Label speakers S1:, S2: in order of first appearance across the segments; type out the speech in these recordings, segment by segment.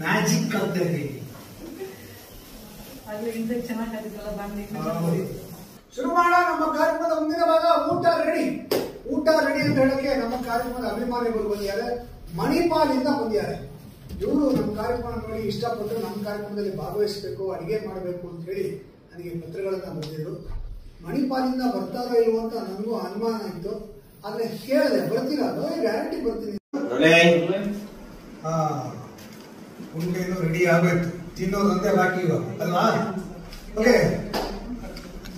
S1: Magic ಆಗ್ತದೆ. ಶುರು ಮಾಡ ನಮ್ಮ ಕಾರ್ಯಕ್ರಮದ ಮುಂದಿನ ಭಾಗ ಊಟ ರೆಡಿ. ಊಟ ರೆಡಿ ಅಂತ ಹೇಳಕ್ಕೆ ನಮ್ಮ ಕಾರ್ಯಕ್ರಮದ ಅಭಿಮಾನಿಗಳು ಬಂದಿದ್ದಾರೆ, ಮಣಿಪಾಲಿಂದ ಬಂದಿದ್ದಾರೆ. ಇವರು ನಮ್ಮ ಕಾರ್ಯಕ್ರಮ ನೋಡಿ ಇಷ್ಟಪಟ್ಟು ನಮ್ಮ ಕಾರ್ಯಕ್ರಮದಲ್ಲಿ ಭಾಗವಹಿಸಬೇಕು, ಅಡಿಗೆ ಮಾಡಬೇಕು ಅಂತ ಹೇಳಿ ನನಗೆ ಪತ್ರಗಳನ್ನ ಬಂದಿದ್ರು. ಮಣಿಪಾಲಿಂದ ಬರ್ತಾರೋ ಇಲ್ವೋ ಅಂತ ನನಗೂ ಅನುಮಾನ ಇತ್ತು, ಆದ್ರೆ ಕೇಳಿದೆ ಬರ್ತೀರಾ, ಗ್ಯಾರಂಟಿ ಬರ್ತೀನಿ. ಉಂಡೆನು ರೆಡಿ ಆಗೋಯ್ತು, ತಿನ್ನೋದಂತೆ ಬಾಕಿ ಇವಾಗ ಅಲ್ವಾ? ಓಕೆ,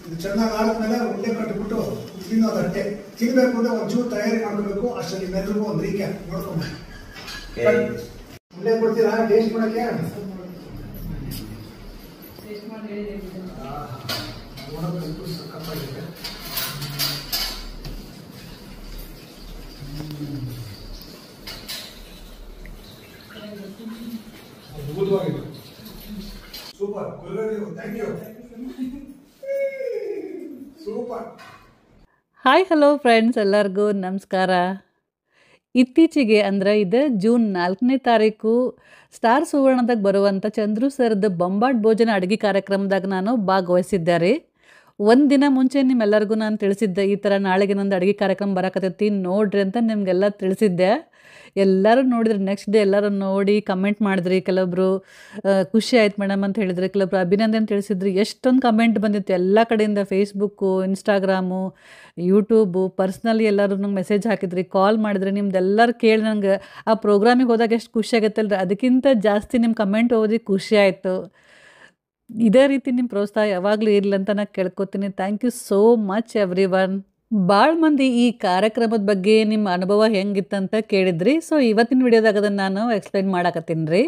S1: ಇದು ಚೆನ್ನಾಗಿ ಆದ್ಮೇಲೆ ಉಂಡೆ ಕಟ್ಟಿಬಿಟ್ಟು ತಿನ್ನೋದಟ್ಟೆ. ತಿನ್ಬೇಕು ಅಂದ್ರೆ ಒಂಚೂರು ತಯಾರಿ ಮಾಡ್ಕೋಬೇಕು. ಅಷ್ಟರಲ್ಲಿ ನಿಮ್ಮೆಲ್ರಿಗೂ ಒಂದು ರೀಕ್ಯಾಪ್ ನೋಡ್ಕೊಂಡು ಉಂಡೆ ಕೊಡ್ತೀರಾ ಟೇಸ್ಟ್ ಮಾಡಕ್ಕೆ? ಸಕ್ಕತ್ತಾಗಿದೆ. ಅದ್ಭುತವಾಗಿದೆ, super. Thank you, super.
S2: Hi hello friends, ಎಲ್ಲರಿಗೂ ನಮಸ್ಕಾರ. ಇತ್ತೀಚೆಗೆ ಅಂದರೆ ಇದು ಜೂನ್ 4ನೇ ತಾರೀಕು ಸ್ಟಾರ್ ಸುವರ್ಣದಾಗ ಬರುವಂಥ ಚಂದ್ರು ಸರ್ದು ಬೊಂಬಾಟ್ ಭೋಜನ ಅಡುಗೆ ಕಾರ್ಯಕ್ರಮದಾಗ ನಾನು ಭಾಗವಹಿಸಿದ್ದೆ ರೀ. ಒಂದು ದಿನ ಮುಂಚೆ ನಿಮ್ಮೆಲ್ಲರಿಗೂ ನಾನು ತಿಳಿಸಿದ್ದೆ, ಈ ಥರ ನಾಳೆಗೆ ನಂದು ಅಡುಗೆ ಕಾರ್ಯಕ್ರಮ ಬರಕತ್ತೈತಿ ನೋಡ್ರಿ ಅಂತ ನಿಮಗೆಲ್ಲ ತಿಳಿಸಿದ್ದೆ. ಎಲ್ಲರೂ ನೋಡಿದ್ರಿ, ನೆಕ್ಸ್ಟ್ ಡೇ ಎಲ್ಲರೂ ನೋಡಿ ಕಮೆಂಟ್ ಮಾಡಿದ್ರಿ. ಕೆಲವೊಬ್ರು ಖುಷಿ ಆಯ್ತು ಮೇಡಮ್ ಅಂತ ಹೇಳಿದ್ರಿ, ಕೆಲವೊಬ್ರು ಅಭಿನಂದನೆ ತಿಳಿಸಿದ್ರಿ. ಎಷ್ಟೊಂದು ಕಮೆಂಟ್ ಬಂದಿತ್ತು ಎಲ್ಲ ಕಡೆಯಿಂದ, ಫೇಸ್ಬುಕ್ಕು, ಇನ್ಸ್ಟಾಗ್ರಾಮು, ಯೂಟ್ಯೂಬು, ಪರ್ಸ್ನಲಿ ಎಲ್ಲರೂ ನಂಗೆ ಮೆಸೇಜ್ ಹಾಕಿದ್ರಿ, ಕಾಲ್ ಮಾಡಿದ್ರಿ. ನಿಮ್ದೆಲ್ಲರೂ ಕೇಳಿ ನಂಗೆ ಆ ಪ್ರೋಗ್ರಾಮಿಗೆ ಹೋದಾಗ ಎಷ್ಟು ಖುಷಿ ಆಗುತ್ತಲ್ರಿ, ಅದಕ್ಕಿಂತ ಜಾಸ್ತಿ ನಿಮ್ಮ ಕಮೆಂಟ್ ಓದಿ ಖುಷಿ ಆಯಿತು. ಇದೇ ರೀತಿ ನಿಮ್ಮ ಪ್ರೋತ್ಸಾಹ ಯಾವಾಗಲೂ ಇರಲಿ ಅಂತ ನಾನು ಕೇಳ್ಕೊತೀನಿ. Thank you so much everyone. ಭಾಳ ಮಂದಿ ಈ ಕಾರ್ಯಕ್ರಮದ ಬಗ್ಗೆ ನಿಮ್ಮ ಅನುಭವ ಹೆಂಗಿತ್ತಂತ ಕೇಳಿದ್ರಿ. ಸೊ ಇವತ್ತಿನ ವಿಡಿಯೋದಾಗ ಅದನ್ನು ನಾನು ಎಕ್ಸ್ಪ್ಲೈನ್ ಮಾಡಕತ್ತೀನಿ ರೀ.